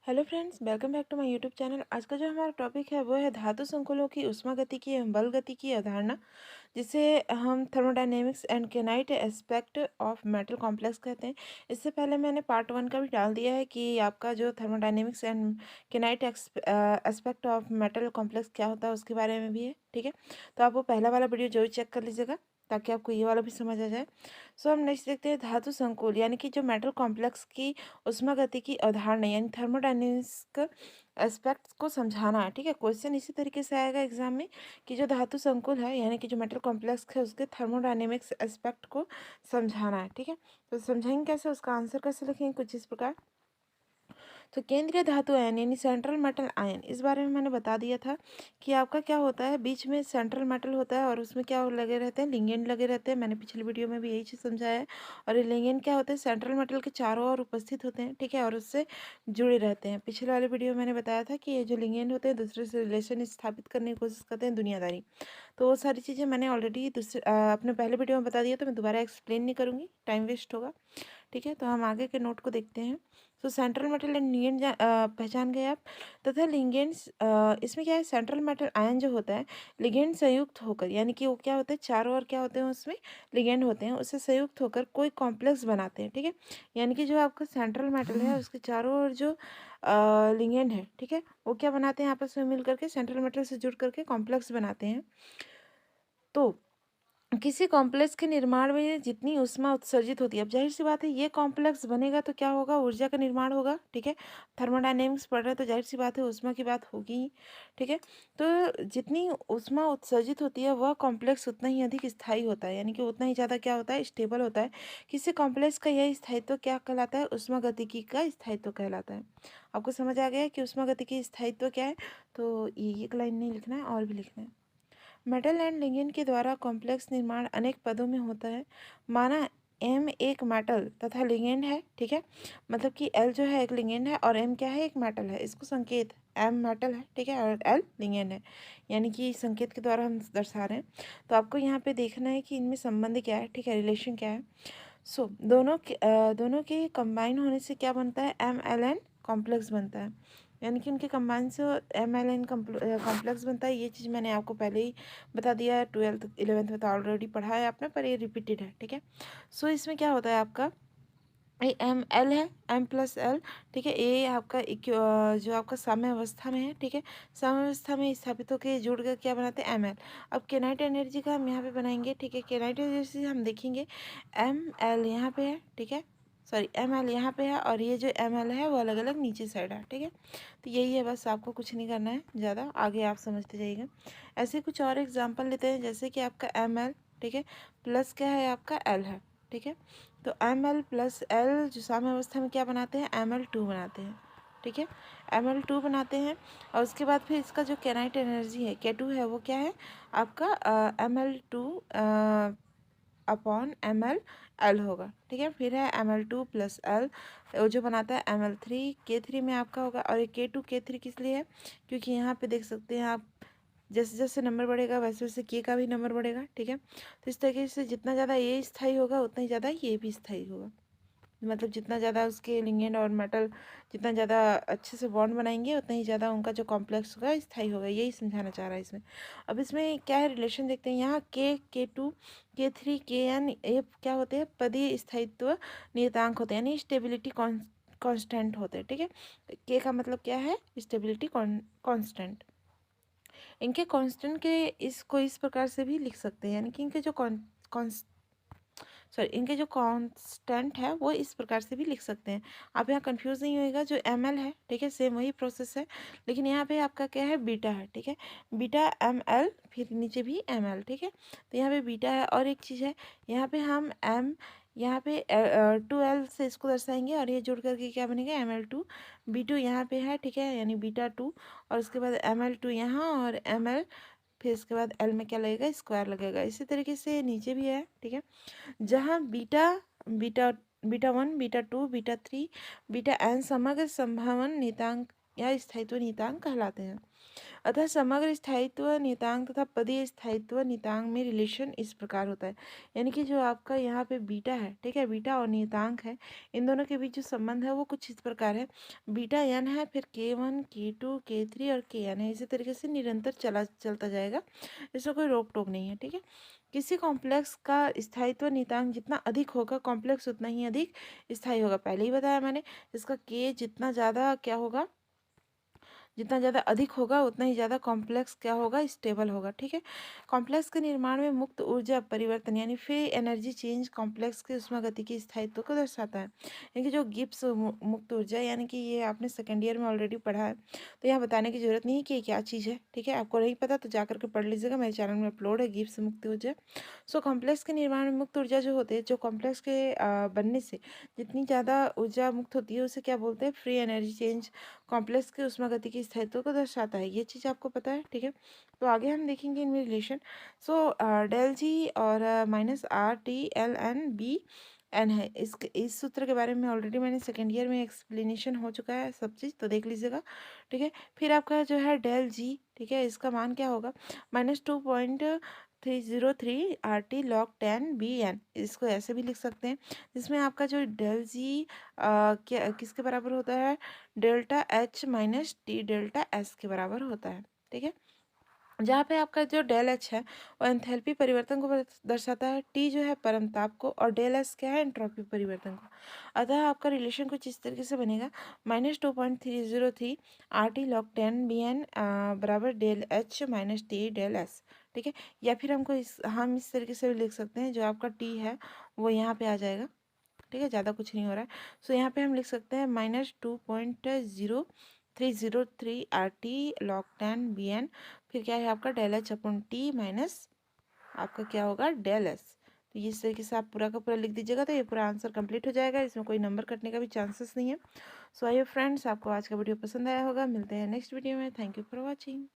Hello friends, welcome back to my YouTube channel. आज का जो हमारा टॉपिक है वो है धातु संकुलों की उष्मागतिकी एवं बल गति की अवधारणा, जिसे हम thermodynamics and kinetic aspect of metal complex कहते हैं। इससे पहले मैंने पार्ट 1 का भी डाल दिया है कि आपका जो thermodynamics and kinetic aspect of metal complex क्या होता है उसके बारे में भी है। ठीक है, तो आप वो पहला वाला वीडियो जरूर चेक कर लीजिएगा ताकि आपको ये वाला भी समझ आ जाए। सो हम नेक्स्ट देखते हैं धातु संकुल, यानी कि जो मेटल कॉम्प्लेक्स की उष्मागति की अवधारणा यानी थर्मोडायनेमिक्स एस्पेक्ट्स को समझाना है। ठीक है, क्वेश्चन इसी तरीके से आएगा एग्जाम में कि जो धातु संकुल है यानी कि जो मेटल कॉम्प्लेक्स है उसके थर्मोडायनेमिक्स एस्पेक्ट को समझाना है। ठीक है, तो समझेंगे कैसे, उसका आंसर कैसे लिखेंगे, कुछ इस प्रकार। तो केंद्रीय धातु आयन यानी सेंट्रल मेटल आयन, इस बारे में मैंने बता दिया था कि आपका क्या होता है, बीच में सेंट्रल मेटल होता है और उसमें क्या लगे रहते हैं, लिगेंड लगे रहते हैं। मैंने पिछली वीडियो में भी यही चीज़ समझाया है। और ये लिगेंड क्या होते हैं, सेंट्रल मेटल के चारों ओर उपस्थित होते हैं। ठीक है, और उससे जुड़े रहते हैं। पिछले वाले वीडियो में मैंने बताया था कि ये जो लिगेंड होते हैं दूसरे से रिलेशन स्थापित करने की कोशिश करते हैं, दुनियादारी। तो वो सारी चीज़ें मैंने ऑलरेडी अपने पहले वीडियो में बता दिया, तो मैं दोबारा एक्सप्लेन नहीं करूँगी, टाइम वेस्ट होगा। ठीक है, तो हम आगे के नोट को देखते हैं। तो सेंट्रल मेटल एंड लिगेंड पहचान गए आप, तथा लिगेंड्स इसमें क्या है, सेंट्रल मेटल आयन जो होता है लिगेंड संयुक्त होकर, यानी कि वो क्या होता है, चारों ओर क्या होते हैं उसमें लिगेंड होते हैं, उससे संयुक्त होकर कोई कॉम्प्लेक्स बनाते हैं। ठीक है, यानी कि जो आपका सेंट्रल मेटल है उसके चारों ओर जो लिगेंड है, ठीक है, वो क्या बनाते हैं, आपस में मिल करके सेंट्रल मेटल से जुड़ करके कॉम्प्लेक्स बनाते हैं। तो किसी कॉम्प्लेक्स के निर्माण में जितनी ऊष्मा उत्सर्जित होती है, अब जाहिर सी बात है ये कॉम्प्लेक्स बनेगा तो क्या होगा, ऊर्जा का निर्माण होगा। ठीक है, थर्मोडायनेमिक्स पढ़ रहे हैं तो जाहिर सी बात है ऊष्मा की बात होगी ही। ठीक है, तो जितनी ऊष्मा उत्सर्जित होती है वह कॉम्प्लेक्स उतना ही अधिक स्थायी होता है, यानी कि उतना ही ज़्यादा क्या होता है, स्टेबल होता है। किसी कॉम्प्लेक्स का यह स्थायित्व क्या कहलाता है, ऊष्मागतिकी का स्थायित्व कहलाता है। आपको समझ आ गया कि ऊष्मागतिकी स्थायित्व क्या है। तो ये एक लाइन नहीं लिखना है और भी लिखना है। मेटल एंड लिगेंड के द्वारा कॉम्प्लेक्स निर्माण अनेक पदों में होता है। माना एम एक मेटल तथा लिगेंड है। ठीक है, मतलब कि एल जो है एक लिगेंड है और एम क्या है, एक मेटल है। इसको संकेत, एम मेटल है, ठीक है, और एल लिगेंड है, यानी कि संकेत के द्वारा हम दर्शा रहे हैं। तो आपको यहाँ पे देखना है कि इनमें संबंध क्या है। ठीक है, रिलेशन क्या है। सो दोनों के कंबाइन होने से क्या बनता है, एम एल एन कॉम्प्लेक्स बनता है, यानी कि उनके कंबाइन से एम एल एन कॉम्प्लेक्स बनता है। ये चीज़ मैंने आपको पहले ही बता दिया है, 12th 11th में तो ऑलरेडी पढ़ा है आपने, पर ये रिपीटेड है। ठीक है, सो इसमें क्या होता है, आपका ये एम एल है, एम प्लस एल। ठीक है, ये आपका जो आपका साम्य अवस्था में है। ठीक है, साम्य अवस्था में स्थापित होकर जुड़ कर क्या बनाते हैं, एम एल। अब केनाइट एनर्जी का हम यहाँ पे बनाएंगे। ठीक है, केनाइट एनर्जी हम देखेंगे, एम एल यहाँ पे है। ठीक है, सॉरी, एम एल यहाँ पे है और ये जो एम एल है वो अलग अलग नीचे साइड है। ठीक है, तो यही है, बस आपको कुछ नहीं करना है ज़्यादा, आगे आप समझते जाइएगा। ऐसे कुछ और एग्जाम्पल लेते हैं, जैसे कि आपका एम एल, ठीक है, प्लस क्या है, आपका एल है। ठीक है, तो एम एल प्लस एल जो साम्य अवस्था में क्या बनाते हैं, एम एल टू बनाते हैं। ठीक है, एम एल टू बनाते हैं। और उसके बाद फिर इसका जो केनाइट एनर्जी है, के टू है, वो क्या है आपका M L two upon M L L होगा। ठीक है, फिर है M L two plus L, वो जो बनाता है एम एल थ्री, के थ्री में आपका होगा। और ये के टू के थ्री किस लिए है, क्योंकि यहाँ पे देख सकते हैं आप, जैसे जैसे नंबर बढ़ेगा वैसे वैसे के का भी नंबर बढ़ेगा। ठीक है, तो इस तरीके से जितना ज़्यादा ये स्थायी होगा उतना ही ज़्यादा ये भी स्थायी होगा। मतलब जितना ज़्यादा उसके लिगेंड और मेटल जितना ज़्यादा अच्छे से बॉन्ड बनाएंगे उतना ही ज़्यादा उनका जो कॉम्प्लेक्स होगा स्थायी होगा, यही समझाना चाह रहा है इसमें। अब इसमें क्या है, रिलेशन देखते हैं। यहाँ के टू के थ्री के एन ये क्या होते हैं, पदीय स्थायित्व नियतांक होते हैं, यानी स्टेबिलिटी कांस्टेंट होते हैं। ठीक है, के का मतलब क्या है, स्टेबिलिटी कांस्टेंट। इनके कांस्टेंट के इसको इस प्रकार से भी लिख सकते हैं, यानी कि इनके जो इनके जो कांस्टेंट है वो इस प्रकार से भी लिख सकते हैं। आप यहाँ कंफ्यूज नहीं होएगा, जो एम एल है, ठीक है, सेम वही प्रोसेस है, लेकिन यहाँ पे आपका क्या है, बीटा है। ठीक है, बीटा एम एल, फिर नीचे भी एम एल। ठीक है, तो यहाँ पे बीटा है। और एक चीज़ है, यहाँ पे हम एम, यहाँ पे टू एल से इसको दर्शाएंगे और ये जुड़ करके क्या बनेगा, M L two. B two यहाँ पे है, ठीक है, यानी बीटा टू, और उसके बाद एम एल टू यहाँ और एम एल, फिर इसके बाद एल में क्या लगेगा, स्क्वायर लगेगा। इसी तरीके से नीचे भी है। ठीक है, जहाँ beta beta beta one, beta two, beta three, beta N समग्र संभावन नियतांक या स्थायित्व नियतांक कहलाते हैं। अतः समग्र स्थायित्व नियतांक तथा पदीय स्थायित्व नियतांक में रिलेशन इस प्रकार होता है। यानी कि जो आपका यहाँ पे बीटा है, ठीक है, बीटा और नियतांक है, इन दोनों के बीच जो संबंध है वो कुछ इस प्रकार है। बीटा एन है, फिर K1 K2 K3 और Kn है। इसी तरीके से निरंतर चलता जाएगा, इसमें कोई रोक टोक नहीं है, ठीक है। किसी कॉम्प्लेक्स का स्थायित्व नियतांक जितना अधिक होगा, कॉम्प्लेक्स उतना ही अधिक स्थायी होगा। पहले ही बताया मैंने, इसका K जितना ज़्यादा क्या होगा, जितना ज़्यादा अधिक होगा उतना ही ज़्यादा कॉम्प्लेक्स क्या होगा, स्टेबल होगा, ठीक है। कॉम्प्लेक्स के निर्माण में मुक्त ऊर्जा परिवर्तन यानी फ्री एनर्जी चेंज कॉम्प्लेक्स की ऊष्मागतिकी स्थायित्व को दर्शाता है। यानी कि जो गिब्स मुक्त ऊर्जा, यानी कि ये आपने सेकेंड ईयर में ऑलरेडी पढ़ा है, तो यहाँ बताने की जरूरत नहीं है कि ये क्या चीज़ है, ठीक है। आपको नहीं पता तो जा करके पढ़ लीजिएगा, मेरे चैनल में अपलोड है गिब्स मुक्त ऊर्जा। सो कॉम्प्लेक्स के निर्माण में मुक्त ऊर्जा जो होते हैं, जो कॉम्प्लेक्स के बनने से जितनी ज़्यादा ऊर्जा मुक्त होती है उसे क्या बोलते हैं, फ्री एनर्जी चेंज कॉम्प्लेक्स की ऊष्मागतिकी स्थायित्व को दर्शाता है। ये चीज़ आपको पता है, ठीक है। तो आगे हम देखेंगे इनमें रिलेशन। सो डेल जी और -RT LN BN है। इस सूत्र के बारे में ऑलरेडी मैंने सेकेंड ईयर में एक्सप्लेनेशन हो चुका है सब चीज़, तो देख लीजिएगा, ठीक है। फिर आपका जो है डेल जी, ठीक है, इसका मान क्या होगा, -2.303 RT log 10 BN। इसको ऐसे भी लिख सकते हैं, जिसमें आपका जो डेल जी क्या किसके बराबर होता है, delta H minus T delta S के बराबर होता है, ठीक है। जहाँ पे आपका जो डेल एच है वो एंथैल्पी परिवर्तन को दर्शाता है, टी जो है परमताप को, और डेल एस क्या है, एंट्रोपी परिवर्तन को। अतः आपका रिलेशन कुछ इस तरीके से बनेगा, -2.303 RT log 10 BN बराबर del H minus T del S, ठीक है। या फिर हम इस तरीके से भी लिख सकते हैं, जो आपका टी है वो यहाँ पे आ जाएगा, ठीक है, ज़्यादा कुछ नहीं हो रहा है। सो यहाँ पे हम लिख सकते हैं -2.0303 RT log 10 BN, फिर क्या है आपका del H upon T minus आपका क्या होगा, डेल एस। तो इस तरीके से आप पूरा का पूरा लिख दीजिएगा, तो ये पूरा आंसर कंप्लीट हो जाएगा, इसमें कोई नंबर कटने का भी चांसेस नहीं है। सो आइए फ्रेंड्स, आपको आज का वीडियो पसंद आया होगा, मिलते हैं नेक्स्ट वीडियो में। Thank you for watching.